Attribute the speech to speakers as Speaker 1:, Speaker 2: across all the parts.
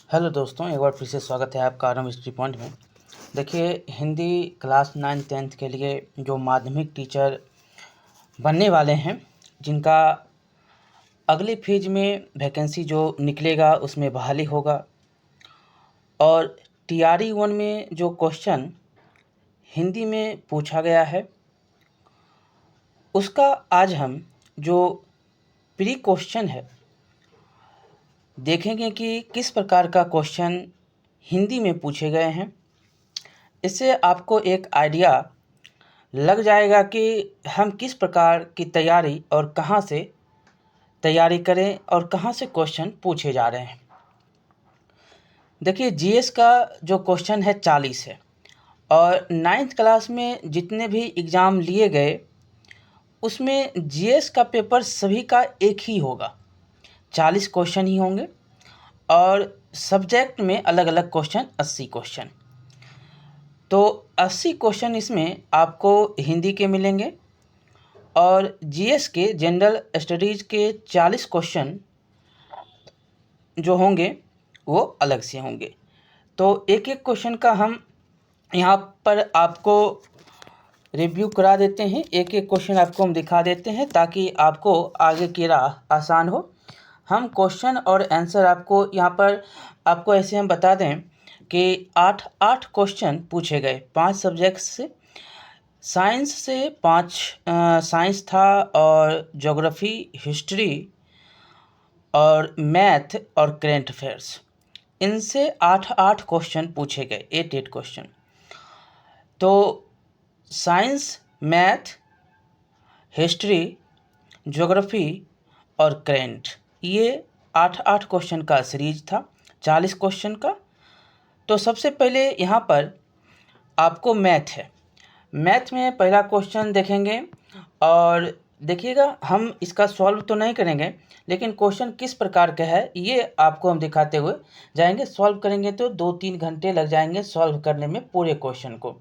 Speaker 1: Hello दोस्तों, एक बार फिर से स्वागत है आपका आरम हिस्ट्री पॉइंट में। देखिए, हिंदी क्लास 9-10 के लिए जो माध्यमिक टीचर बनने वाले हैं, जिनका अगले फेज में वैकेंसी जो निकलेगा उसमें बहाली होगा, और टीआरई 1 में जो क्वेश्चन हिंदी में पूछा गया है उसका आज हम जो प्री क्वेश्चन है देखेंगे कि किस प्रकार का क्वेश्चन हिंदी में पूछे गए हैं। इससे आपको एक आइडिया लग जाएगा कि हम किस प्रकार की तैयारी और कहाँ से तैयारी करें और कहाँ से क्वेश्चन पूछे जा रहे हैं। देखिए, जीएस का जो क्वेश्चन है 40 है, और 9th क्लास में जितने भी एग्ज़ाम लिए गए उसमें जीएस का पेपर सभी का एक ही होगा, 40 क्वेश्चन ही होंगे, और सब्जेक्ट में अलग अलग क्वेश्चन 80 क्वेश्चन। तो 80 क्वेश्चन इसमें आपको हिंदी के मिलेंगे, और जीएस के जनरल स्टडीज़ के 40 क्वेश्चन जो होंगे वो अलग से होंगे। तो एक एक क्वेश्चन का हम यहाँ पर आपको रिव्यू करा देते हैं, एक एक क्वेश्चन आपको हम दिखा देते हैं ताकि आपको आगे की राह आसान हो। हम क्वेश्चन और आंसर आपको यहाँ पर आपको ऐसे हम बता दें कि 8 क्वेश्चन पूछे गए 5 सब्जेक्ट्स से। साइंस से 5 साइंस था, और ज्योग्राफी, हिस्ट्री और मैथ और करेंट अफेयर्स, इनसे 8 क्वेश्चन पूछे गए, 8 क्वेश्चन। तो साइंस, मैथ, हिस्ट्री, ज्योग्राफी और करेंट, ये 8 क्वेश्चन का सीरीज था, 40 क्वेश्चन का। तो सबसे पहले यहाँ पर आपको मैथ है। मैथ में पहला क्वेश्चन देखेंगे, और देखिएगा हम इसका सॉल्व तो नहीं करेंगे, लेकिन क्वेश्चन किस प्रकार का है ये आपको हम दिखाते हुए जाएंगे। सॉल्व करेंगे तो 2-3 घंटे लग जाएंगे सॉल्व करने में, पूरे क्वेश्चन को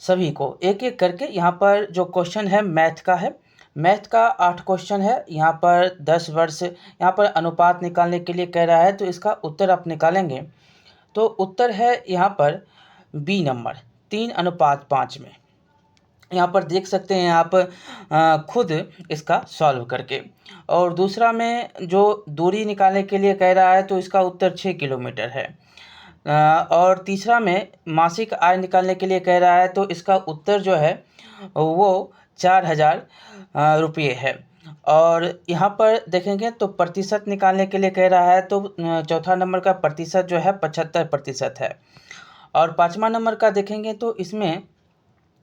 Speaker 1: सभी को एक एक करके। यहाँ पर जो क्वेश्चन है मैथ का है, मैथ का 8 क्वेश्चन है। यहाँ पर 10 वर्ष, यहाँ पर अनुपात निकालने के लिए कह रहा है, तो इसका उत्तर आप निकालेंगे तो उत्तर है यहाँ पर बी नंबर, 3:5 में। यहाँ पर देख सकते हैं आप खुद इसका सॉल्व करके। और दूसरा में जो दूरी निकालने के लिए कह रहा है, तो इसका उत्तर 6 किलोमीटर है। और तीसरा में मासिक आय निकालने के लिए कह रहा है, तो इसका उत्तर जो है वो 4000 रुपये है। और यहाँ पर देखेंगे तो प्रतिशत निकालने के लिए कह रहा है, तो चौथा नंबर का प्रतिशत जो है 75% है। और 5वां नंबर का देखेंगे तो इसमें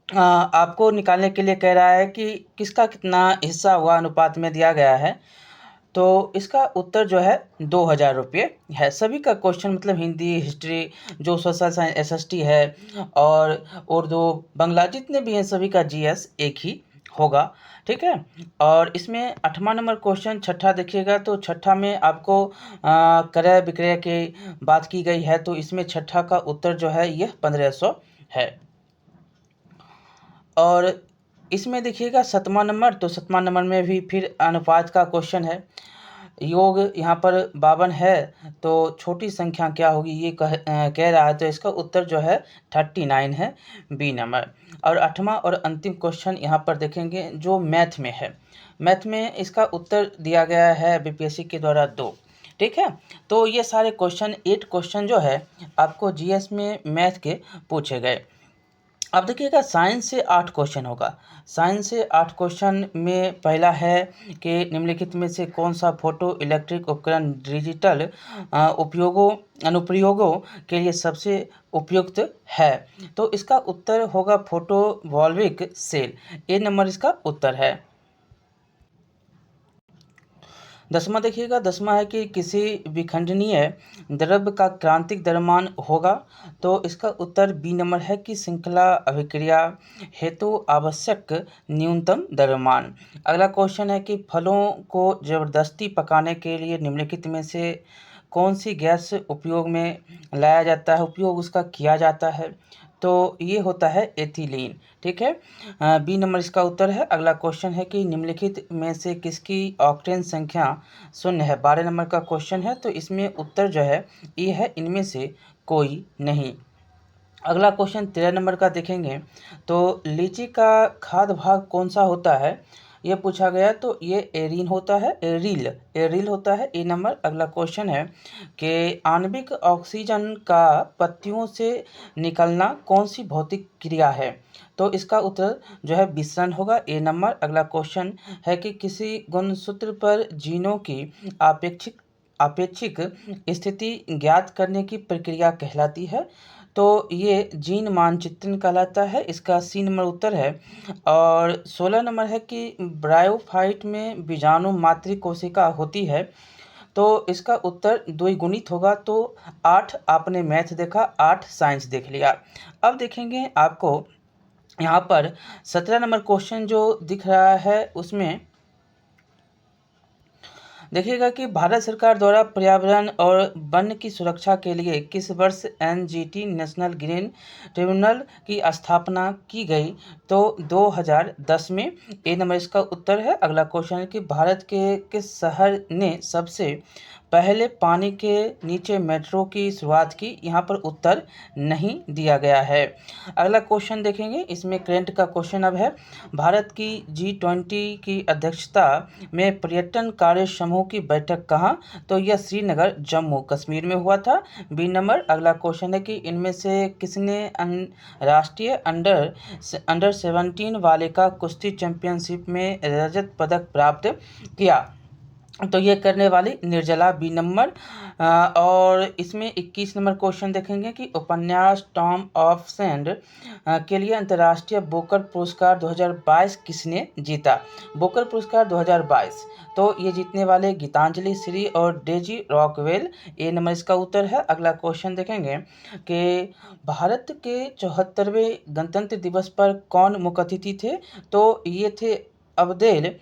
Speaker 1: आपको निकालने के लिए कह रहा है कि किसका कितना हिस्सा हुआ अनुपात में दिया गया है, तो इसका उत्तर जो है 2000 रुपये है। सभी का क्वेश्चन मतलब हिंदी, हिस्ट्री, जो सोशल साइंस, एसएसटी है, और उर्दू, बांग्ला, जितने भी हैं सभी का जीएस एक ही होगा, ठीक है। और इसमें 8वां नंबर क्वेश्चन, छठा देखिएगा, तो छठा में आपको क्रय विक्रय की बात की गई है, तो इसमें छठा का उत्तर जो है यह 1500 है। और इसमें देखिएगा 7वां नंबर, तो 7वां नंबर में भी फिर अनुपात का क्वेश्चन है। योग यहाँ पर 52 है, तो छोटी संख्या क्या होगी ये कह रहा है, तो इसका उत्तर जो है 39 है, बी नंबर। और 8वां और अंतिम क्वेश्चन यहाँ पर देखेंगे जो मैथ में है। मैथ में इसका उत्तर दिया गया है बीपीएससी के द्वारा 2, ठीक है। तो ये सारे क्वेश्चन 8 क्वेश्चन जो है आपको जीएस में मैथ के पूछे गए। अब देखिएगा साइंस से 8 क्वेश्चन होगा। साइंस से 8 क्वेश्चन में पहला है कि निम्नलिखित में से कौन सा फोटो इलेक्ट्रिक उपकरण डिजिटल अनुप्रयोगों के लिए सबसे उपयुक्त है, तो इसका उत्तर होगा फोटोवॉल्विक सेल, ए नंबर इसका उत्तर है। 10वां देखिएगा, 10वां है कि किसी विखंडनीय द्रव्य का क्रांतिक द्रव्यमान होगा, तो इसका उत्तर बी नंबर है कि श्रृंखला अभिक्रिया हेतु आवश्यक न्यूनतम द्रव्यमान। अगला क्वेश्चन है कि फलों को ज़बरदस्ती पकाने के लिए निम्नलिखित में से कौन सी गैस उपयोग में लाया जाता है, उपयोग उसका किया जाता है, तो ये होता है एथिलीन। ठीक है, बी नंबर इसका उत्तर है। अगला क्वेश्चन है कि निम्नलिखित में से किसकी ऑक्टेन संख्या शून्य है। 12 नंबर का क्वेश्चन है, तो इसमें उत्तर जो है ये है इनमें से कोई नहीं। अगला क्वेश्चन 13 नंबर का देखेंगे, तो लीची का खाद्य भाग कौन सा होता है, ये पूछा गया। तो ये एरीन होता है, एरिल होता है। ए नंबर। अगला क्वेश्चन है कि आणविक ऑक्सीजन का पत्तियों से निकलना कौन सी भौतिक क्रिया है, तो इसका उत्तर जो है विसरण होगा। ए नंबर। अगला क्वेश्चन है कि किसी गुणसूत्र पर जीनों की आपेक्षिक आपेक्षिक स्थिति ज्ञात करने की प्रक्रिया कहलाती है, तो ये जीन मानचित्रण कहलाता है। इसका सी नंबर उत्तर है। और 16 नंबर है कि ब्रायोफाइट में बीजाणु मातृ कोशिका होती है, तो इसका उत्तर द्विगुणित होगा। तो 8 आपने मैथ देखा, 8 साइंस देख लिया। अब देखेंगे आपको यहाँ पर 17 नंबर क्वेश्चन जो दिख रहा है उसमें देखिएगा कि भारत सरकार द्वारा पर्यावरण और वन की सुरक्षा के लिए किस वर्ष एनजीटी नेशनल ग्रीन ट्रिब्यूनल की स्थापना की गई, तो 2010 में। ए नंबर इसका उत्तर है। अगला क्वेश्चन है कि भारत के किस शहर ने सबसे पहले पानी के नीचे मेट्रो की शुरुआत की, यहाँ पर उत्तर नहीं दिया गया है। अगला क्वेश्चन देखेंगे, इसमें करेंट का क्वेश्चन अब है, भारत की G20 की अध्यक्षता में पर्यटन कार्य समूह की बैठक कहाँ, तो यह श्रीनगर जम्मू कश्मीर में हुआ था। B number. अगला क्वेश्चन है कि इनमें से किसने राष्ट्रीय अंडर 17 बालिका कुश्ती चैंपियनशिप में रजत पदक प्राप्त किया, तो ये करने वाली निर्जला। B number. और इसमें 21 नंबर क्वेश्चन देखेंगे कि उपन्यास टॉम ऑफ सेंड के लिए अंतर्राष्ट्रीय बुकर पुरस्कार 2022 किसने जीता, बुकर पुरस्कार 2022, तो ये जीतने वाले गीतांजलि श्री और डेजी रॉकवेल। ए नंबर इसका उत्तर है। अगला क्वेश्चन देखेंगे कि भारत के 74वें गणतंत्र दिवस पर कौन मुख्य अतिथि थे, तो ये थे अब्देल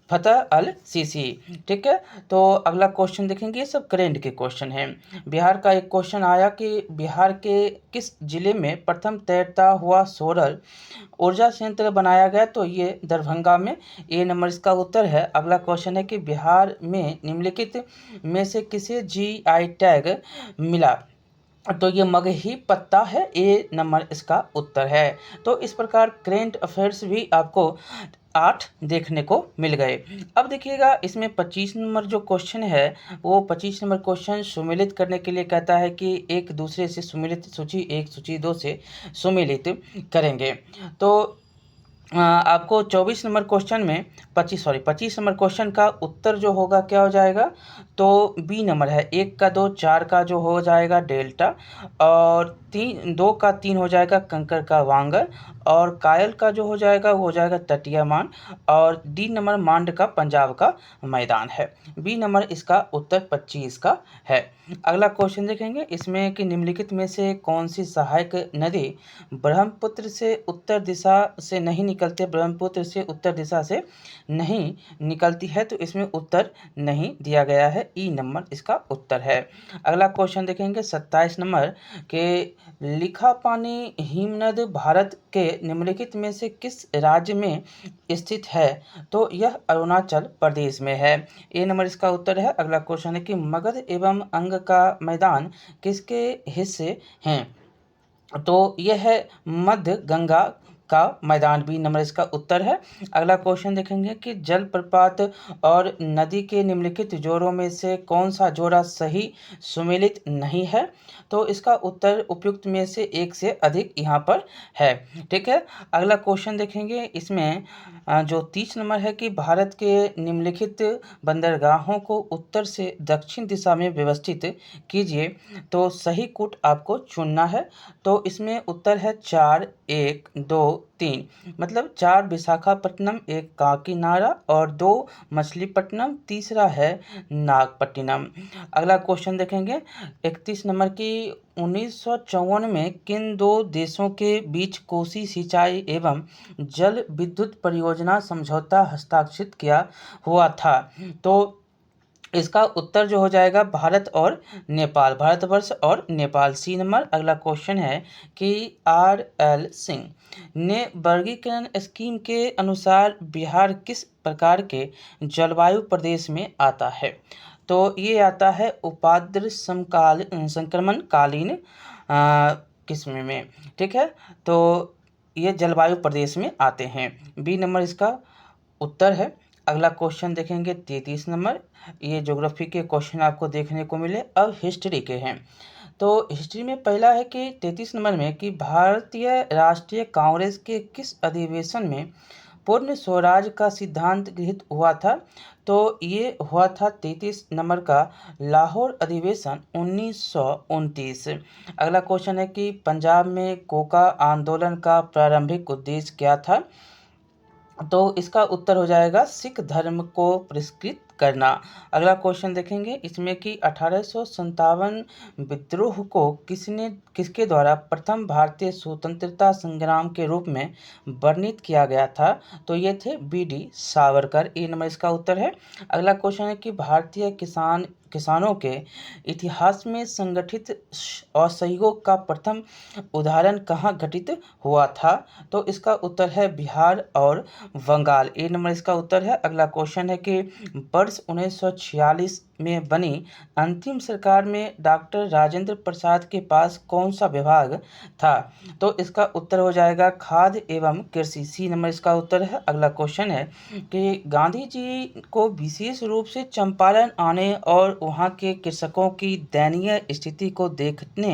Speaker 1: फतेह अल सीसी। ठीक है, तो अगला क्वेश्चन देखेंगे, ये सब करेंट के क्वेश्चन हैं। बिहार का एक क्वेश्चन आया कि बिहार के किस जिले में प्रथम तैरता हुआ सौर ऊर्जा संयंत्र बनाया गया, तो ये दरभंगा में। ए नंबर इसका उत्तर है। अगला क्वेश्चन है कि बिहार में निम्नलिखित में से किसे जीआई टैग मिला, तो ये मगही पत्ता है। ए नंबर इसका उत्तर है। तो इस प्रकार करेंट अफेयर्स भी आपको 8 देखने को मिल गए। अब देखिएगा इसमें 25 नंबर जो क्वेश्चन है, वो 25 नंबर क्वेश्चन सुमेलित करने के लिए कहता है कि एक दूसरे से सुमेलित सूची 1 सूची 2 से सुमेलित करेंगे। तो आपको 24 नंबर क्वेश्चन में 25 नंबर क्वेश्चन का उत्तर जो होगा क्या हो जाएगा, तो बी नंबर है। 1 का 2, 4 का जो हो जाएगा डेल्टा, और 2 का 3 हो जाएगा कंकर का वांगर, और कायल का जो हो जाएगा वो हो जाएगा तटीय मान, और डी नंबर मांड का पंजाब का मैदान है। बी नंबर इसका उत्तर 25 का है। अगला क्वेश्चन देखेंगे, इसमें कि निम्नलिखित में से कौन सी सहायक नदी ब्रह्मपुत्र से उत्तर दिशा से नहीं निकलते, ब्रह्मपुत्र से उत्तर दिशा से नहीं निकलती है, तो इसमें उत्तर नहीं दिया गया है। ई नंबर इसका उत्तर है। अगला क्वेश्चन देखेंगे 27 नंबर के लिखा पानी हिमनद भारत के निम्नलिखित में से किस राज्य में स्थित है, तो यह अरुणाचल प्रदेश में है। ए नंबर इसका उत्तर है। अगला क्वेश्चन है कि मगध एवं अंग का मैदान किसके हिस्से हैं, तो यह है मध्य गंगा का मैदान। बी नंबर इसका उत्तर है। अगला क्वेश्चन देखेंगे कि जलप्रपात और नदी के निम्नलिखित जोड़ों में से कौन सा जोड़ा सही सुमेलित नहीं है, तो इसका उत्तर उपयुक्त में से एक से अधिक यहाँ पर है। ठीक है, अगला क्वेश्चन देखेंगे, इसमें जो 30 नंबर है कि भारत के निम्नलिखित बंदरगाहों को उत्तर से दक्षिण दिशा में व्यवस्थित कीजिए, तो सही कूट आपको चुनना है। तो इसमें उत्तर है 4, 1, 2, 3, मतलब 4 विशाखापट्टनम, 1 काकीनाडा और 2 मछलीपट्टनम, तीसरा है नागपट्टिनम। अगला क्वेश्चन देखेंगे 31 नंबर की 1954 में किन दो देशों के बीच कोसी सिंचाई एवं जल विद्युत परियोजना समझौता हस्ताक्षरित किया हुआ था, तो इसका उत्तर जो हो जाएगा भारत और नेपाल, भारतवर्ष और नेपाल। C number. अगला क्वेश्चन है कि RL सिंह ने वर्गीकरण स्कीम के अनुसार बिहार किस प्रकार के जलवायु प्रदेश में आता है? तो ये आता है उपाद्र संक्रमण कालीन किस्म में। ठीक है, तो ये जलवायु प्रदेश में आते हैं। बी नंबर इसका उत्तर है। अगला क्वेश्चन देखेंगे 33 नंबर। ये ज्योग्राफी के क्वेश्चन आपको देखने को मिले। अब हिस्ट्री के हैं, तो हिस्ट्री में पहला है कि 33 नंबर में कि भारतीय राष्ट्रीय कांग्रेस के किस अधिवेशन में पूर्ण स्वराज का सिद्धांत गृहीत हुआ था? तो ये हुआ था 33 नंबर का लाहौर अधिवेशन 1929। अगला क्वेश्चन है कि पंजाब में कोका आंदोलन का प्रारंभिक उद्देश्य क्या था? तो इसका उत्तर हो जाएगा सिख धर्म को पुरस्कृत करना। अगला क्वेश्चन देखेंगे इसमें कि 1857 विद्रोह को किसके द्वारा प्रथम भारतीय स्वतंत्रता संग्राम के रूप में वर्णित किया गया था? तो ये थे BD सावरकर। ए नंबर इसका उत्तर है। अगला क्वेश्चन है कि भारतीय किसानों के इतिहास में संगठित असहयोग का प्रथम उदाहरण कहाँ घटित हुआ था? तो इसका उत्तर है बिहार और बंगाल। ए नंबर इसका उत्तर है। अगला क्वेश्चन है कि वर्ष 1946 में बनी अंतिम सरकार में डॉक्टर राजेंद्र प्रसाद के पास कौन सा विभाग था? तो इसका उत्तर हो जाएगा खाद्य एवं कृषि। सी नंबर इसका उत्तर है। अगला क्वेश्चन है कि गांधी जी को विशेष रूप से चंपारण आने और वहां के कृषकों की दयनीय स्थिति को देखने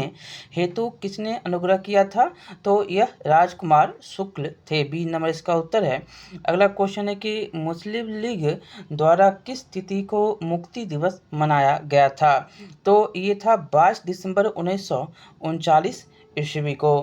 Speaker 1: हेतु किसने अनुग्रह किया था? तो यह राजकुमार शुक्ल थे। बी नंबर इसका उत्तर है। अगला क्वेश्चन है कि मुस्लिम लीग द्वारा किस तिथि को मुक्ति दिवस मनाया गया था? तो ये था 22 दिसंबर 1939 ईस्वी को।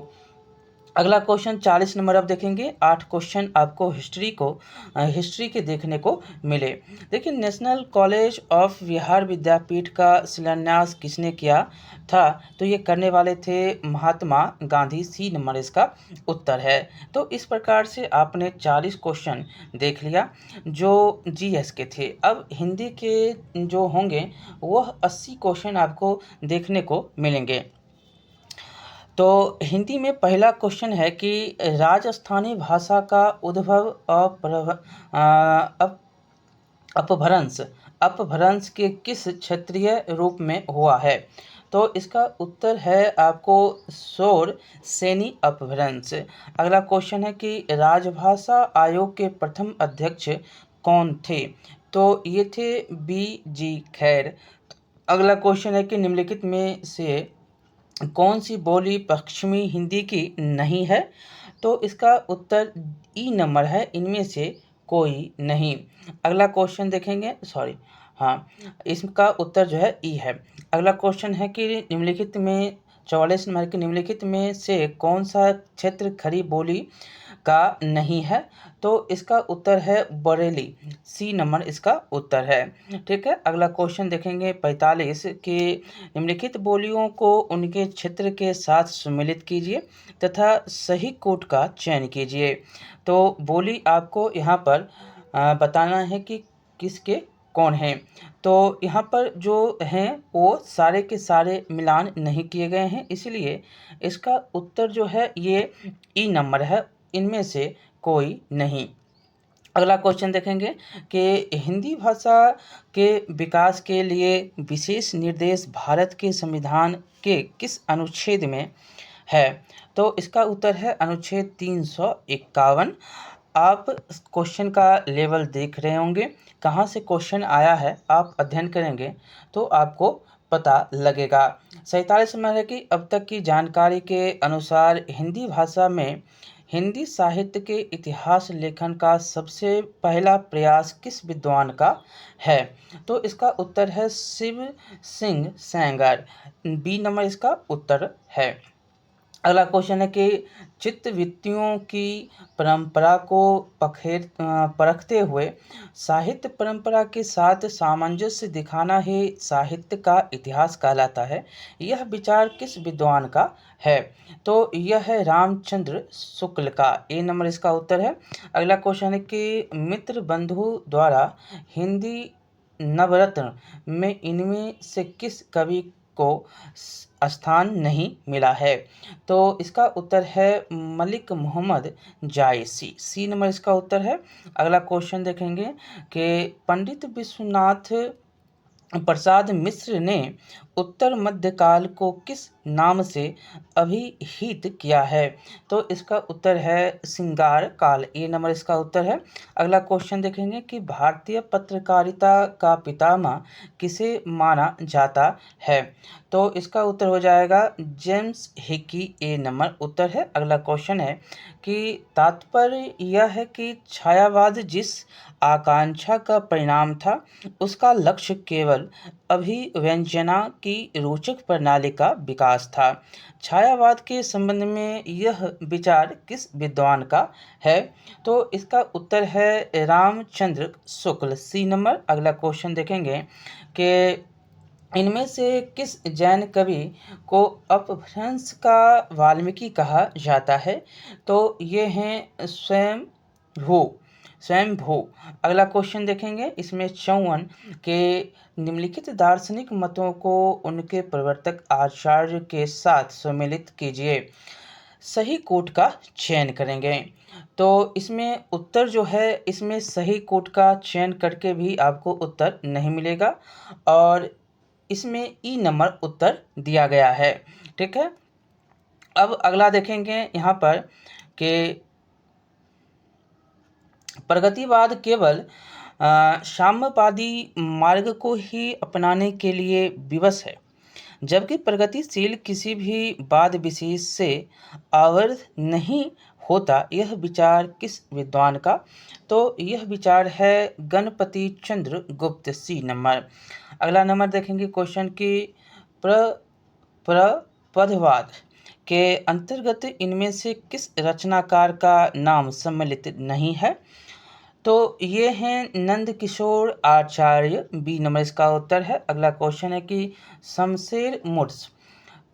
Speaker 1: अगला क्वेश्चन 40 नंबर अब देखेंगे। 8 क्वेश्चन आपको हिस्ट्री के देखने को मिले। देखिए, नेशनल कॉलेज ऑफ बिहार विद्यापीठ का शिलान्यास किसने किया था? तो ये करने वाले थे महात्मा गांधी। सी नंबर इसका उत्तर है। तो इस प्रकार से आपने 40 क्वेश्चन देख लिया जो GS के थे। अब हिंदी के जो होंगे वह 80 क्वेश्चन आपको देखने को मिलेंगे। तो हिंदी में पहला क्वेश्चन है कि राजस्थानी भाषा का उद्भव अपभ्रंश अपभ्रंश के किस क्षेत्रीय रूप में हुआ है? तो इसका उत्तर है आपको शोर सैनी अपभ्रंश। अगला क्वेश्चन है कि राजभाषा आयोग के प्रथम अध्यक्ष कौन थे? तो ये थे BG खैर। अगला क्वेश्चन है कि निम्नलिखित में से कौन सी बोली पश्चिमी हिंदी की नहीं है? तो इसका उत्तर ई नंबर है, इनमें से कोई नहीं। अगला क्वेश्चन देखेंगे, सॉरी, हाँ, इसका उत्तर जो है ई है। अगला क्वेश्चन है कि निम्नलिखित में 44 नंबर के निम्नलिखित में से कौन सा क्षेत्र खड़ी बोली का नहीं है? तो इसका उत्तर है बरेली। सी नंबर इसका उत्तर है। ठीक है, अगला क्वेश्चन देखेंगे 45 के निम्नलिखित बोलियों को उनके क्षेत्र के साथ सम्मिलित कीजिए तथा सही कोट का चयन कीजिए। तो बोली आपको यहाँ पर बताना है कि किसके कौन हैं। तो यहाँ पर जो हैं वो सारे के सारे मिलान नहीं किए गए हैं, इसलिए इसका उत्तर जो है ये ई नंबर है, इनमें से कोई नहीं। अगला क्वेश्चन देखेंगे कि हिंदी भाषा के विकास के लिए विशेष निर्देश भारत के संविधान के किस अनुच्छेद में है? तो इसका उत्तर है अनुच्छेद 351। आप क्वेश्चन का लेवल देख रहे होंगे, कहाँ से क्वेश्चन आया है आप अध्ययन करेंगे तो आपको पता लगेगा। 47 नंबर है कि अब तक की जानकारी के अनुसार हिंदी भाषा में हिंदी साहित्य के इतिहास लेखन का सबसे पहला प्रयास किस विद्वान का है? तो इसका उत्तर है शिव सिंह सेंगर। बी नंबर इसका उत्तर है। अगला क्वेश्चन है कि चित्तवृत्तियों की परंपरा को परखते हुए साहित्य परंपरा के साथ सामंजस्य दिखाना ही साहित्य का इतिहास कहलाता है। यह विचार किस विद्वान का है? तो यह है रामचंद्र शुक्ल का। ए नंबर इसका उत्तर है। अगला क्वेश्चन है कि मित्र बंधु द्वारा हिंदी नवरत्न में इनमें से किस कवि को स्थान नहीं मिला है? तो इसका उत्तर है मलिक मोहम्मद जायसी। सी नंबर इसका उत्तर है। अगला क्वेश्चन देखेंगे कि पंडित विश्वनाथ प्रसाद मिश्र ने उत्तर मध्यकाल को किस नाम से अभिहित किया है? तो इसका उत्तर है श्रृंगार काल। ए नंबर इसका उत्तर है। अगला क्वेश्चन देखेंगे कि भारतीय पत्रकारिता का पितामह किसे माना जाता है? तो इसका उत्तर हो जाएगा जेम्स हिकी। ए नंबर उत्तर है। अगला क्वेश्चन है कि तात्पर्य यह है कि छायावाद जिस आकांक्षा का परिणाम था उसका लक्ष्य केवल अभिव्यंजना की रोचक प्रणाली का विकास था। छायावाद के संबंध में यह विचार किस विद्वान का है? तो इसका उत्तर है रामचंद्र शुक्ल। C number. अगला क्वेश्चन देखेंगे कि इनमें से किस जैन कवि को अपभ्रंश का वाल्मीकि कहा जाता है? तो ये हैं स्वयंभू। अगला क्वेश्चन देखेंगे, इसमें 54 के निम्नलिखित दार्शनिक मतों को उनके प्रवर्तक आचार्य के साथ सम्मिलित कीजिए। सही कोट का चयन करेंगे। तो इसमें उत्तर जो है, इसमें सही कोट का चयन करके भी आपको उत्तर नहीं मिलेगा और इसमें ई नंबर उत्तर दिया गया है। ठीक है। अब अगला देखेंगे यहाँ पर कि प्रगतिवाद केवल साम्यवादी मार्ग को ही अपनाने के लिए विवश है, जबकि प्रगतिशील किसी भी वाद विशेष से आवर्त नहीं होता। यह विचार किस विद्वान का? तो यह विचार है गणपति चंद्र गुप्त। C number. अगला नंबर देखेंगे क्वेश्चन की प्रपदवाद के अंतर्गत इनमें से किस रचनाकार का नाम सम्मिलित नहीं है? तो ये हैं नंद किशोर आचार्य। बी नंबर इसका उत्तर है। अगला क्वेश्चन है कि शमशेर मुर्श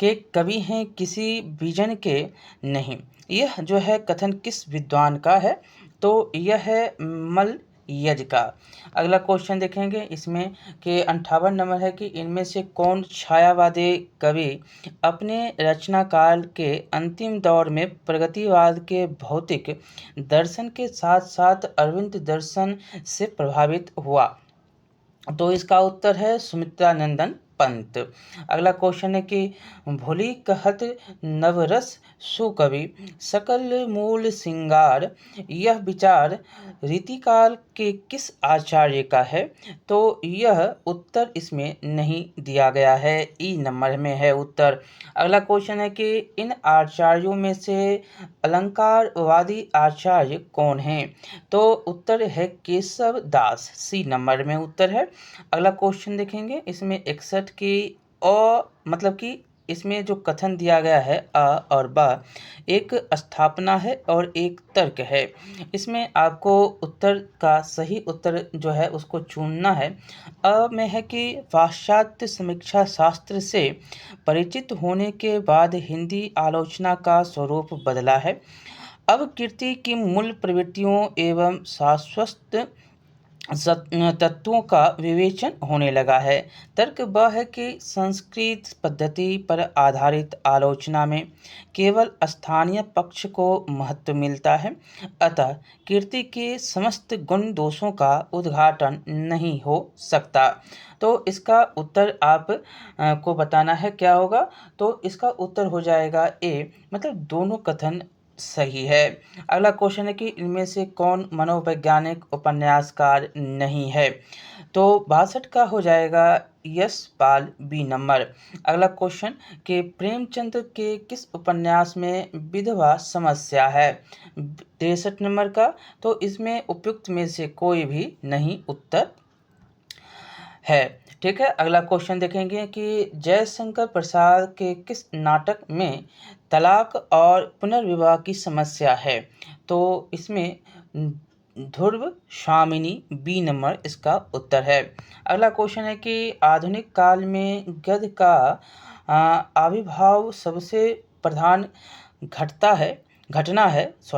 Speaker 1: के कवि हैं किसी विजन के नहीं, यह जो है कथन किस विद्वान का है? तो यह है मलयज का। अगला क्वेश्चन देखेंगे इसमें कि 58 नंबर है कि इनमें से कौन छायावादी कवि अपने रचना काल के अंतिम दौर में प्रगतिवाद के भौतिक दर्शन के साथ साथ अरविंद दर्शन से प्रभावित हुआ? तो इसका उत्तर है सुमित्रानंदन पंत। अगला क्वेश्चन है कि भोली कहत नवरस सुकवि सकल मूल सिंगार, यह विचार रीतिकाल के किस आचार्य का है? तो यह उत्तर इसमें नहीं दिया गया है। ई नंबर में है उत्तर। अगला क्वेश्चन है कि इन आचार्यों में से अलंकारवादी आचार्य कौन हैं? तो उत्तर है केशव दास। सी नंबर में उत्तर है। अगला क्वेश्चन देखेंगे, इसमें 61 की मतलब कि इसमें जो कथन दिया गया है अ और ब, एक स्थापना है और एक तर्क है। इसमें आपको उत्तर का सही उत्तर जो है उसको चुनना है। अ में है कि पाश्चात्य समीक्षा शास्त्र से परिचित होने के बाद हिंदी आलोचना का स्वरूप बदला है। अब कीर्ति की मूल प्रवृत्तियों एवं शाश्वत तत्वों का विवेचन होने लगा है। तर्क वह है कि संस्कृत पद्धति पर आधारित आलोचना में केवल स्थानीय पक्ष को महत्व मिलता है, अतः कीर्ति के समस्त गुण दोषों का उद्घाटन नहीं हो सकता। तो इसका उत्तर आप को बताना है क्या होगा? तो इसका उत्तर हो जाएगा ए, मतलब दोनों कथन सही है। अगला क्वेश्चन है कि इनमें से कौन मनोवैज्ञानिक उपन्यासकार नहीं है? तो 62 का हो जाएगा यशपाल। B number. अगला क्वेश्चन कि प्रेमचंद के किस उपन्यास में विधवा समस्या है? 63 नंबर का। तो इसमें उपयुक्त में से कोई भी नहीं उत्तर है। ठीक है। अगला क्वेश्चन देखेंगे कि जयशंकर प्रसाद के किस नाटक में तलाक और पुनर्विवाह की समस्या है? तो इसमें ध्रुव स्वामिनी। बी नंबर इसका उत्तर है। अगला क्वेश्चन है कि आधुनिक काल में गद्य का आविर्भाव सबसे प्रधान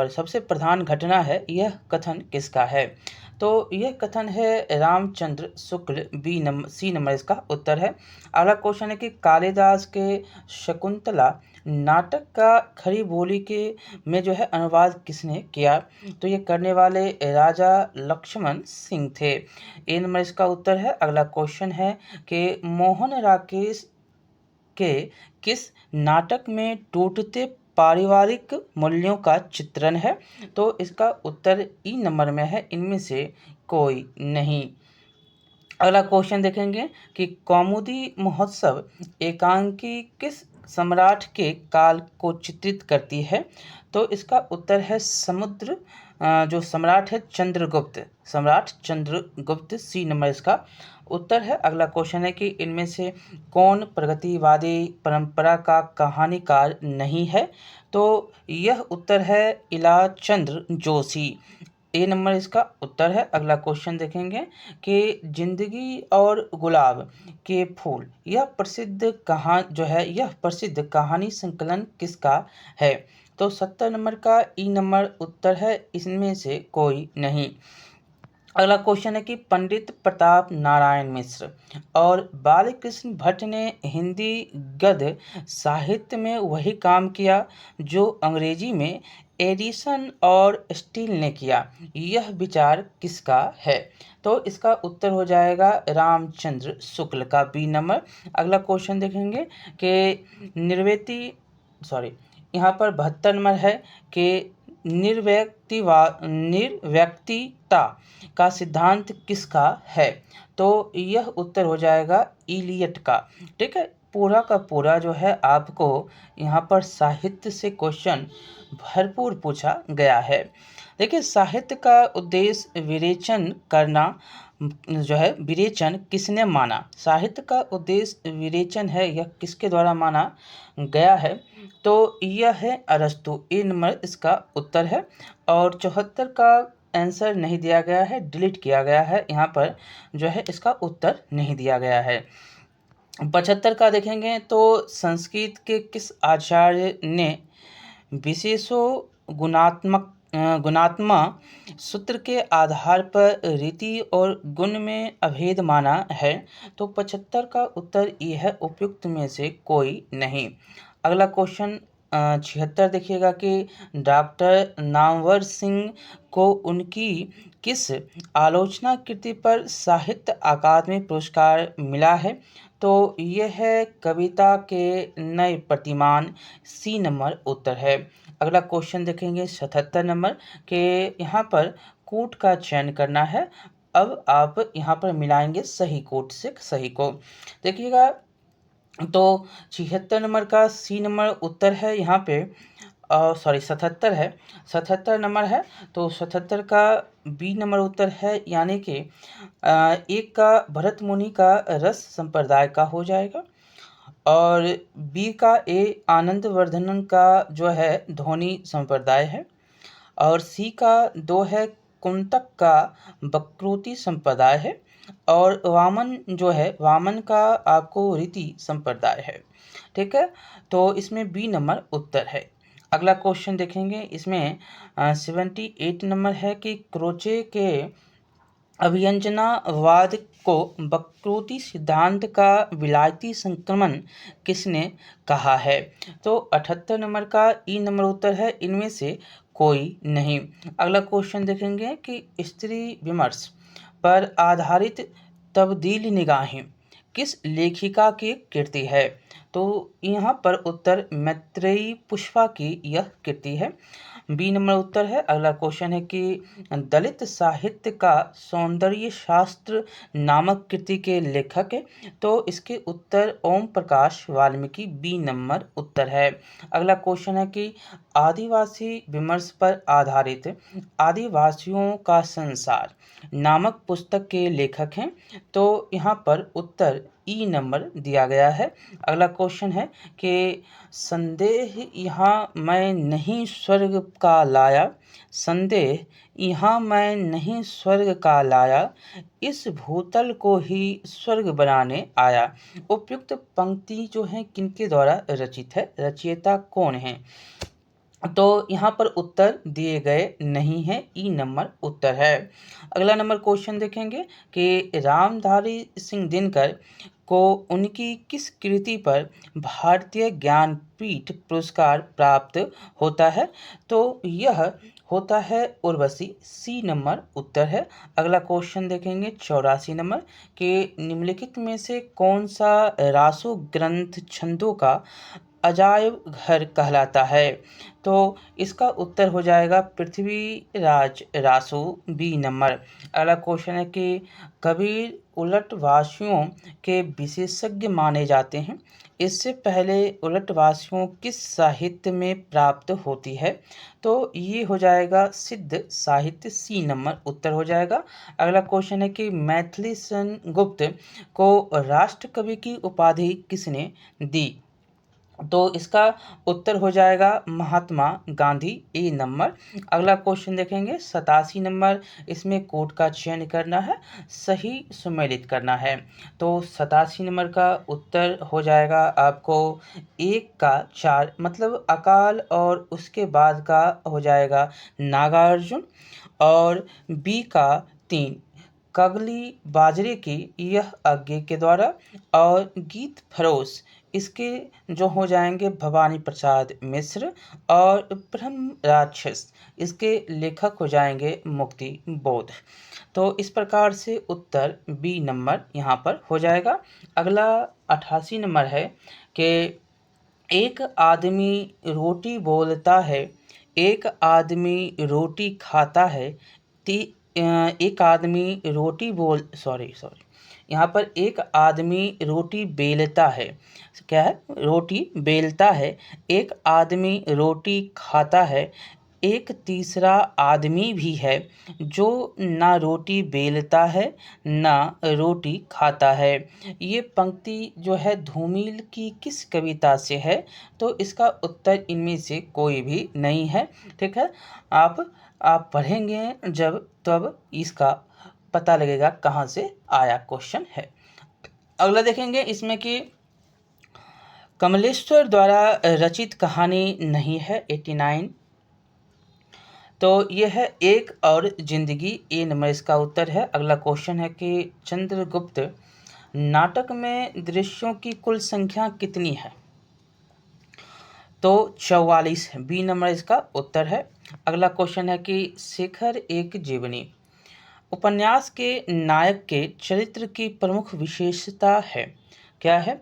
Speaker 1: सबसे प्रधान घटना है, यह कथन किसका है? तो यह कथन है रामचंद्र शुक्ल, सी नंबर इसका उत्तर है। अगला क्वेश्चन है कि कालिदास के शकुंतला नाटक का खरी बोली के में जो है अनुवाद किसने किया? तो ये करने वाले राजा लक्ष्मण सिंह थे। ए नंबर इसका उत्तर है। अगला क्वेश्चन है कि मोहन राकेश के किस नाटक में टूटते पारिवारिक मूल्यों का चित्रण है? तो इसका उत्तर ई नंबर में है, इनमें से कोई नहीं। अगला क्वेश्चन देखेंगे कि कौमुदी महोत्सव एकांकी किस सम्राट के काल को चित्रित करती है? तो इसका उत्तर है समुद्र जो सम्राट है चंद्रगुप्त, सम्राट चंद्रगुप्त, सी नंबर इसका उत्तर है। अगला क्वेश्चन है कि इनमें से कौन प्रगतिवादी परंपरा का कहानीकार नहीं है? तो यह उत्तर है इलाचंद्र जोशी, ए नंबर इसका उत्तर है। अगला क्वेश्चन देखेंगे कि जिंदगी और गुलाब के फूल यह प्रसिद्ध कहानी संकलन किसका है? तो 70 नंबर का ई नंबर उत्तर है, इसमें से कोई नहीं। अगला क्वेश्चन है कि पंडित प्रताप नारायण मिश्र और बालकृष्ण भट्ट ने हिंदी गद्य साहित्य में वही काम किया जो अंग्रेजी में एडिसन और स्टील ने किया। यह विचार किसका है? तो इसका उत्तर हो जाएगा रामचंद्र शुक्ल का, बी नंबर। अगला क्वेश्चन देखेंगे कि यहाँ पर 72 नंबर है कि निर्व्यक्तिता का सिद्धांत किसका है? तो यह उत्तर हो जाएगा इलियट का। ठीक है, पूरा का पूरा जो है आपको यहाँ पर साहित्य से क्वेश्चन भरपूर पूछा गया है। देखिए, साहित्य का उद्देश्य विवेचन करना जो है, विवेचन किसने माना? साहित्य का उद्देश्य विवेचन है, यह किसके द्वारा माना गया है? तो यह है अरस्तु, ए नंबर इसका उत्तर है। और 74 का आंसर नहीं दिया गया है, डिलीट किया गया है, यहाँ पर जो है इसका उत्तर नहीं दिया गया है। 75 का देखेंगे तो संस्कृत के किस आचार्य ने विशेषो गुणात्मा सूत्र के आधार पर रीति और गुण में अभेद माना है? तो 75 का उत्तर ये है, उपयुक्त में से कोई नहीं। अगला क्वेश्चन 76 देखिएगा कि डॉक्टर नामवर सिंह को उनकी किस आलोचना कृति पर साहित्य अकादमी पुरस्कार मिला है? तो यह है कविता के नए प्रतिमान, सी नंबर उत्तर है। अगला क्वेश्चन देखेंगे 77 नंबर के यहाँ पर कूट का चयन करना है। अब आप यहाँ पर मिलाएंगे सही कूट से सही को। देखिएगा, तो 76 नंबर का सी नंबर उत्तर है, यहाँ पे 77 है, 77 नंबर है, तो 77 का बी नंबर उत्तर है, यानी कि एक का भरत मुनि का रस संप्रदाय का हो जाएगा, और बी का ए आनंद वर्धनन का जो है ध्वनि संप्रदाय है, और सी का 2 है कुंतक का वक्रोति संप्रदाय है, और वामन का आपको रीति संप्रदाय है। ठीक है, तो इसमें बी नंबर उत्तर है। अगला क्वेश्चन देखेंगे, इसमें 78 नंबर है कि क्रोचे के अभिव्यंजनावाद को वक्रोति सिद्धांत का विलायती संक्रमण किसने कहा है? तो 78 नंबर का ई नंबर उत्तर है, इनमें से कोई नहीं। अगला क्वेश्चन देखेंगे कि स्त्री विमर्श पर आधारित तब्दील निगाहें किस लेखिका की कृति है? तो यहाँ पर उत्तर मैत्रेयी पुष्पा की यह कृति है, बी नंबर उत्तर है। अगला क्वेश्चन है कि दलित साहित्य का सौंदर्य शास्त्र नामक कृति के लेखक है? तो इसके उत्तर ओम प्रकाश वाल्मीकि, बी नंबर उत्तर है। अगला क्वेश्चन है कि आदिवासी विमर्श पर आधारित आदिवासियों का संसार नामक पुस्तक के लेखक हैं? तो यहाँ पर उत्तर ई नंबर दिया गया है। अगला क्वेश्चन है कि संदेह यहाँ मैं नहीं स्वर्ग का लाया, संदेह यहाँ मैं नहीं स्वर्ग का लाया, इस भूतल को ही स्वर्ग बनाने आया। उपयुक्त पंक्ति जो है किनके द्वारा रचित है, रचयिता कौन है? तो यहाँ पर उत्तर दिए गए नहीं हैं, ई नंबर उत्तर है। अगला नंबर क्वेश्चन देखेंगे कि रामधारी सिंह दिनकर को उनकी किस कृति पर भारतीय ज्ञानपीठ पुरस्कार प्राप्त होता है? तो यह होता है उर्वशी, सी नंबर उत्तर है। अगला क्वेश्चन देखेंगे 84 नंबर कि निम्नलिखित में से कौन सा रासो ग्रंथ छंदों का अजायब घर कहलाता है? तो इसका उत्तर हो जाएगा पृथ्वीराज रासो, बी नंबर। अगला क्वेश्चन है कि कबीर उलटवासियों के विशेषज्ञ माने जाते हैं। इससे पहले उलटवासियों किस साहित्य में प्राप्त होती है? तो ये हो जाएगा सिद्ध साहित्य, सी नंबर उत्तर हो जाएगा। अगला क्वेश्चन है कि मैथिली सेन गुप्त को राष्ट्रकवि की उपाधि किसने दी? तो इसका उत्तर हो जाएगा महात्मा गांधी, ए नंबर। अगला क्वेश्चन देखेंगे 87 नंबर, इसमें कोट का चयन करना है, सही सुमेलित करना है। तो 87 नंबर का उत्तर हो जाएगा आपको 1 का 4, मतलब अकाल और उसके बाद का हो जाएगा नागार्जुन, और बी का 3 कगली बाजरे की यह आज्ञे के द्वारा, और गीत फरोश इसके जो हो जाएंगे भवानी प्रसाद मिश्र, और ब्रह्म राक्षस इसके लेखक हो जाएंगे मुक्ति बोध। तो इस प्रकार से उत्तर बी नंबर यहाँ पर हो जाएगा। अगला 88 नंबर है कि एक आदमी रोटी बोलता है, एक आदमी रोटी खाता है, एक आदमी रोटी बोल सॉरी सॉरी यहाँ पर एक आदमी रोटी बेलता है, क्या है, रोटी बेलता है, एक आदमी रोटी खाता है, एक तीसरा आदमी भी है जो ना रोटी बेलता है ना रोटी खाता है। ये पंक्ति जो है धूमिल की किस कविता से है? तो इसका उत्तर इनमें से कोई भी नहीं है। ठीक है, आप पढ़ेंगे जब तब इसका पता लगेगा कहाँ से आया क्वेश्चन है। अगला देखेंगे इसमें कि कमलेश्वर द्वारा रचित कहानी नहीं है, 89। तो यह है एक और जिंदगी, ए नंबर इसका उत्तर है। अगला क्वेश्चन है कि चंद्रगुप्त नाटक में दृश्यों की कुल संख्या कितनी है? तो 44 है, बी नंबर इसका उत्तर है। अगला क्वेश्चन है कि शेखर एक जीवनी उपन्यास के नायक के चरित्र की प्रमुख विशेषता है, क्या है?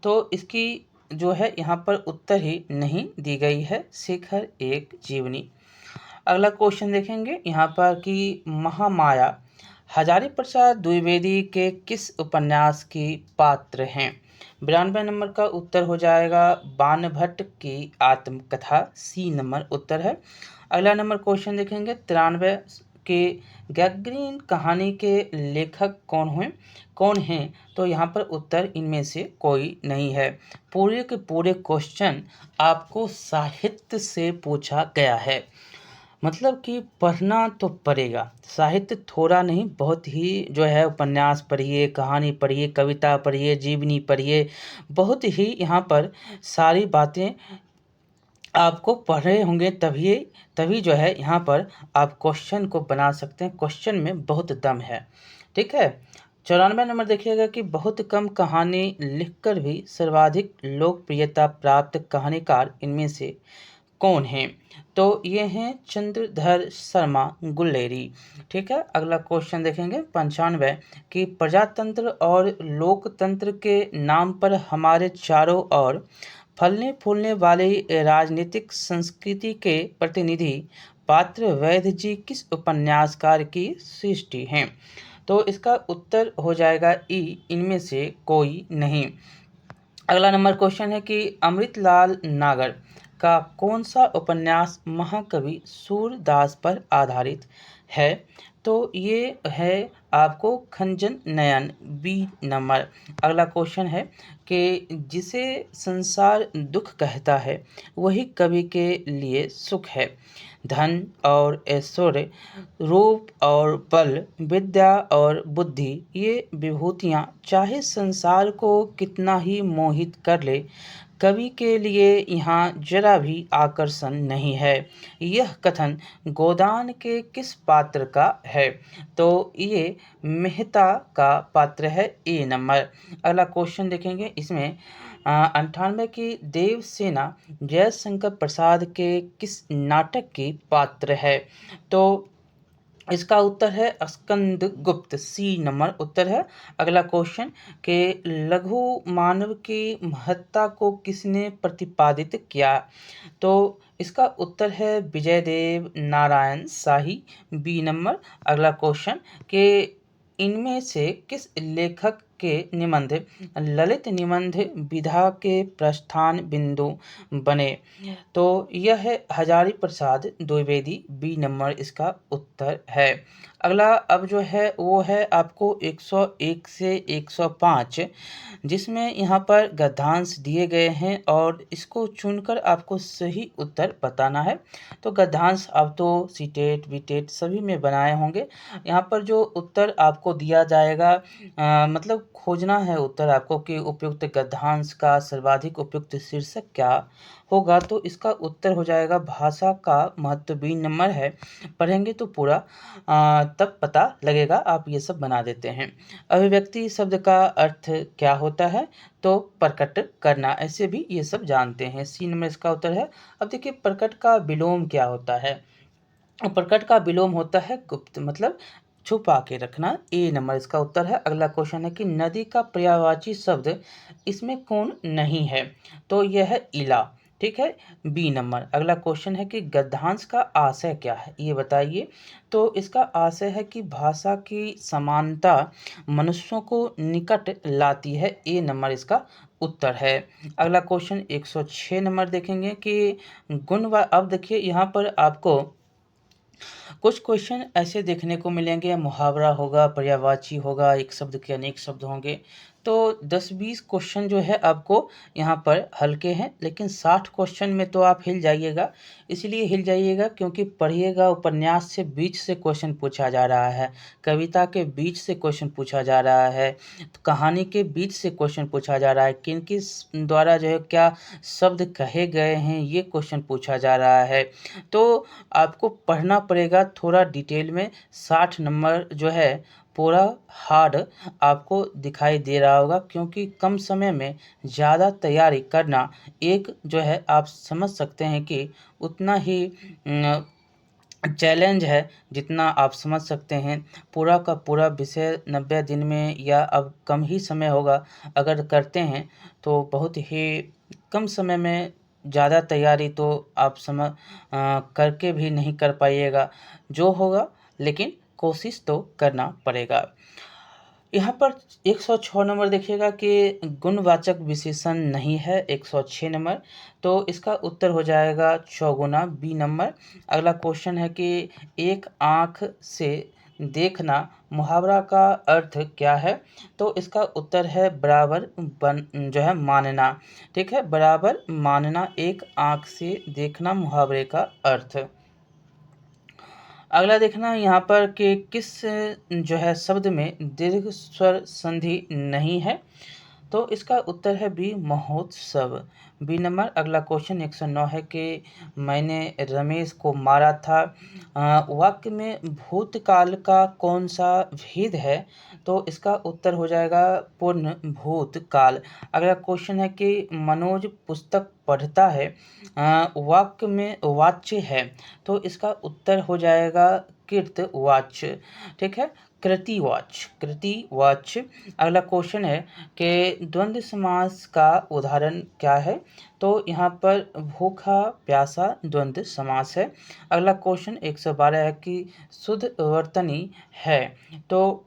Speaker 1: तो इसकी जो है यहाँ पर उत्तर ही नहीं दी गई है, शेखर एक जीवनी। अगला क्वेश्चन देखेंगे यहाँ पर कि महामाया हजारी प्रसाद द्विवेदी के किस उपन्यास की पात्र हैं? 92 नंबर का उत्तर हो जाएगा बाणभट्ट की आत्मकथा, सी नंबर उत्तर है। अगला नंबर क्वेश्चन देखेंगे 93 के गैग्रीन कहानी के लेखक कौन हैं? तो यहाँ पर उत्तर इनमें से कोई नहीं है। पूरे के पूरे क्वेश्चन आपको साहित्य से पूछा गया है, मतलब कि पढ़ना तो पड़ेगा, साहित्य थोड़ा नहीं, बहुत ही जो है उपन्यास पढ़िए, कहानी पढ़िए, कविता पढ़िए, जीवनी पढ़िए, बहुत ही यहाँ पर सारी बातें आपको पढ़ रहे होंगे तभी जो है यहाँ पर आप क्वेश्चन को बना सकते हैं। क्वेश्चन में बहुत दम है। ठीक है, 94 नंबर देखिएगा कि बहुत कम कहानी लिखकर भी सर्वाधिक लोकप्रियता प्राप्त कहानीकार इनमें से कौन हैं? तो ये हैं चंद्रधर शर्मा गुल्लेरी। ठीक है, अगला क्वेश्चन देखेंगे 95 कि प्रजातंत्र और लोकतंत्र के नाम पर हमारे चारों ओर फलने फूलने वाली राजनीतिक संस्कृति के प्रतिनिधि पात्र वैद्य जी किस उपन्यासकार की सृष्टि हैं? तो इसका उत्तर हो जाएगा ई, इनमें से कोई नहीं। अगला नंबर क्वेश्चन है कि अमृतलाल नागर का कौन सा उपन्यास महाकवि सूरदास पर आधारित है? तो ये है आपको खंजन नयन, बी नंबर। अगला क्वेश्चन है कि जिसे संसार दुख कहता है वही कवि के लिए सुख है। धन और ऐश्वर्य, रूप और बल, विद्या और बुद्धि, ये विभूतियाँ चाहे संसार को कितना ही मोहित कर ले, कवि के लिए यहाँ जरा भी आकर्षण नहीं है। यह कथन गोदान के किस पात्र का है? तो ये मेहता का पात्र है, ए नंबर। अगला क्वेश्चन देखेंगे, इसमें 98 की देवसेना जयशंकर प्रसाद के किस नाटक की पात्र है? तो इसका उत्तर है स्कंदगुप्त, सी नंबर उत्तर है। अगला क्वेश्चन के लघु मानव की महत्ता को किसने प्रतिपादित किया? तो इसका उत्तर है विजयदेव नारायण शाही, बी नंबर। अगला क्वेश्चन के इनमें से किस लेखक के निबंध ललित निबंध विधा के प्रस्थान बिंदु बने? तो यह है हजारी प्रसाद द्विवेदी, बी नंबर इसका उत्तर है। अगला अब जो है वो है आपको 101 से 105, जिसमें यहाँ पर गद्यांश दिए गए हैं और इसको चुनकर आपको सही उत्तर बताना है। तो गद्यांश आप तो सीटेट बीटेट सभी में बनाए होंगे। यहाँ पर जो उत्तर आपको दिया जाएगा मतलब खोजना है उत्तर आपको कि उपयुक्त गद्यांश का सर्वाधिक उपयुक्त शीर्षक क्या होगा। तो इसका उत्तर हो जाएगा भाषा का महत्व, बी नंबर है। पढ़ेंगे तो पूरा तब पता लगेगा, आप ये सब बना देते हैं। अभिव्यक्ति शब्द का अर्थ क्या होता है? तो प्रकट करना, ऐसे भी ये सब जानते हैं, सी नंबर इसका उत्तर है। अब देखिए प्रकट का विलोम क्या होता है? प्रकट का विलोम होता है गुप्त, मतलब छुपा के रखना, ए नंबर इसका उत्तर है। अगला क्वेश्चन है कि नदी का पर्यायवाची शब्द इसमें कौन नहीं है? तो यह है इला, ठीक है, बी नंबर। अगला क्वेश्चन है कि गद्यांश का आशय क्या है, ये बताइए। तो इसका आशय है कि भाषा की समानता मनुष्यों को निकट लाती है, ए नंबर इसका उत्तर है। अगला क्वेश्चन 106 नंबर देखेंगे कि गुण व, अब देखिए यहाँ पर आपको कुछ क्वेश्चन ऐसे देखने को मिलेंगे, मुहावरा होगा, पर्यायवाची होगा, एक शब्द के अनेक शब्द होंगे। तो 10-20 क्वेश्चन जो है आपको यहाँ पर हल्के हैं, लेकिन 60 क्वेश्चन में तो आप हिल जाइएगा। इसलिए हिल जाइएगा क्योंकि पढ़िएगा, उपन्यास से बीच से क्वेश्चन पूछा जा रहा है, कविता के बीच से क्वेश्चन पूछा जा रहा है, कहानी के बीच से क्वेश्चन पूछा जा रहा है, किन किस द्वारा जो है क्या शब्द कहे गए हैं, ये क्वेश्चन पूछा जा रहा है। तो आपको पढ़ना पड़ेगा थोड़ा डिटेल में। 60 नंबर जो है पूरा हार्ड आपको दिखाई दे रहा होगा, क्योंकि कम समय में ज़्यादा तैयारी करना एक जो है आप समझ सकते हैं कि उतना ही चैलेंज है जितना आप समझ सकते हैं। पूरा का पूरा विषय 90 दिन में या अब कम ही समय होगा, अगर करते हैं तो बहुत ही कम समय में ज़्यादा तैयारी तो आप करके भी नहीं कर पाइएगा, जो होगा, लेकिन कोशिश तो करना पड़ेगा। यहाँ पर 106 नंबर देखिएगा कि गुणवाचक विशेषण नहीं है, 106 नंबर। तो इसका उत्तर हो जाएगा चौगुना, बी नंबर। अगला क्वेश्चन है कि एक आँख से देखना मुहावरा का अर्थ क्या है? तो इसका उत्तर है बराबर जो है मानना, ठीक है, बराबर मानना, एक आँख से देखना मुहावरे का अर्थ। अगला देखना यहाँ पर कि किस जो है शब्द में दीर्घ स्वर संधि नहीं है? तो इसका उत्तर है बी महोत्सव, बी नंबर। अगला क्वेश्चन 109 है कि मैंने रमेश को मारा था, वाक्य में भूतकाल का कौन सा भेद है? तो इसका उत्तर हो जाएगा पूर्ण भूतकाल। अगला क्वेश्चन है कि मनोज पुस्तक पढ़ता है, वाक्य में वाच्य है, तो इसका उत्तर हो जाएगा कृतवाच्य, ठीक है, कृतिवाच्य, कृतिवाच्य। अगला क्वेश्चन है कि द्वंद्व समास का उदाहरण क्या है? तो यहाँ पर भूखा प्यासा द्वंद्व समास है। अगला क्वेश्चन 112 है कि शुद्ध वर्तनी है, तो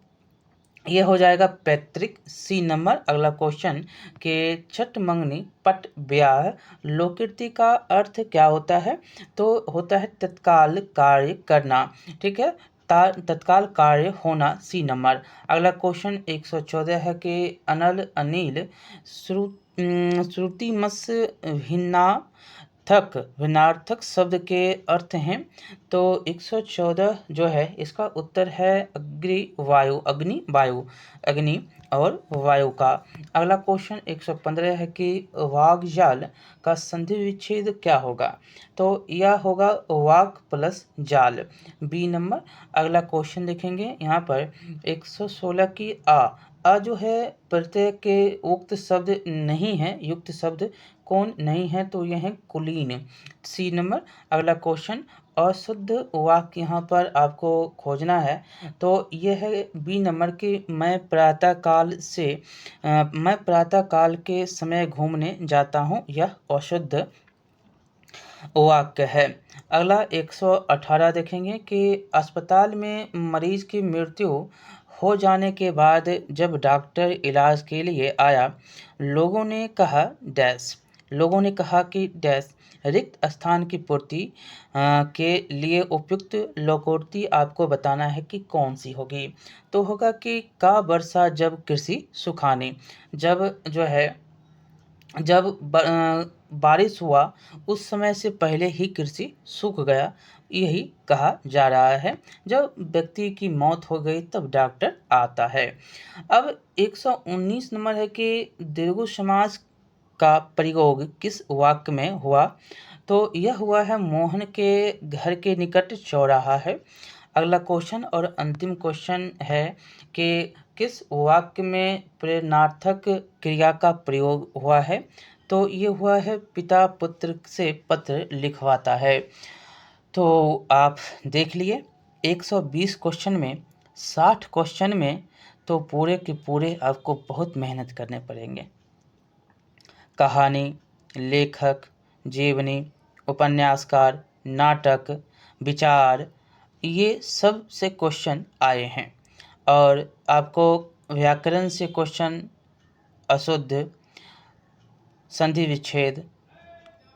Speaker 1: ये हो जाएगा पैतृक, सी नंबर। अगला क्वेश्चन के छठ मंगनी पट ब्याह लोकृति का अर्थ क्या होता है? तो होता है तत्काल कार्य करना, ठीक है, तत्काल कार्य होना, सी नंबर। अगला क्वेश्चन 114 है कि अनल अनिल श्रुतिमस भिन्ना भिन्नार्थक शब्द के अर्थ हैं। तो 114 जो है इसका उत्तर है अग्नि वायु, अग्नि और वायु का। अगला क्वेश्चन 115 है कि वागजाल का संधि विच्छेद क्या होगा? तो यह होगा वाक प्लस जाल, बी नंबर। अगला क्वेश्चन देखेंगे यहाँ पर 116 की अ जो है प्रत्यय के उक्त शब्द नहीं है, युक्त शब्द कौन नहीं है? तो यह है कुलीन, सी नंबर। अगला क्वेश्चन अशुद्ध वाक्य यहाँ पर आपको खोजना है। तो यह है बी नंबर की मैं प्रातः काल के समय घूमने जाता हूँ, यह अशुद्ध वाक्य है। अगला 118 देखेंगे कि अस्पताल में मरीज की मृत्यु हो जाने के बाद जब डॉक्टर इलाज के लिए आया, लोगों ने कहा कि डैश रिक्त स्थान की पूर्ति के लिए उपयुक्त लोकोक्ति आपको बताना है कि कौन सी होगी? तो होगा कि का वर्षा जब कृषि सुखाने, जब बारिश हुआ उस समय से पहले ही कृषि सूख गया, यही कहा जा रहा है। जब व्यक्ति की मौत हो गई तब डॉक्टर आता है। अब 119 नंबर है कि दीर्घ समास का प्रयोग किस वाक्य में हुआ? तो यह हुआ है मोहन के घर के निकट चौराहा है। अगला क्वेश्चन और अंतिम क्वेश्चन है कि किस वाक्य में प्रेरणार्थक क्रिया का प्रयोग हुआ है? तो ये हुआ है पिता पुत्र से पत्र लिखवाता है। तो आप देख लिए 120 क्वेश्चन में 60 क्वेश्चन में तो पूरे के पूरे आपको बहुत मेहनत करने पड़ेंगे। कहानी, लेखक, जीवनी, उपन्यासकार, नाटक, विचार, ये सब से क्वेश्चन आए हैं। और आपको व्याकरण से क्वेश्चन, अशुद्ध, संधि विच्छेद,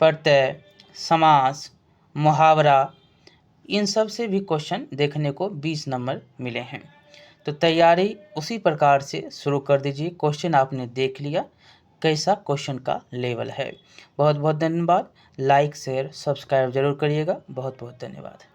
Speaker 1: प्रत्यय, समास, मुहावरा, इन सब से भी क्वेश्चन देखने को 20 नंबर मिले हैं। तो तैयारी उसी प्रकार से शुरू कर दीजिए। क्वेश्चन आपने देख लिया कैसा क्वेश्चन का लेवल है। बहुत बहुत धन्यवाद। लाइक शेयर सब्सक्राइब जरूर करिएगा। बहुत बहुत धन्यवाद।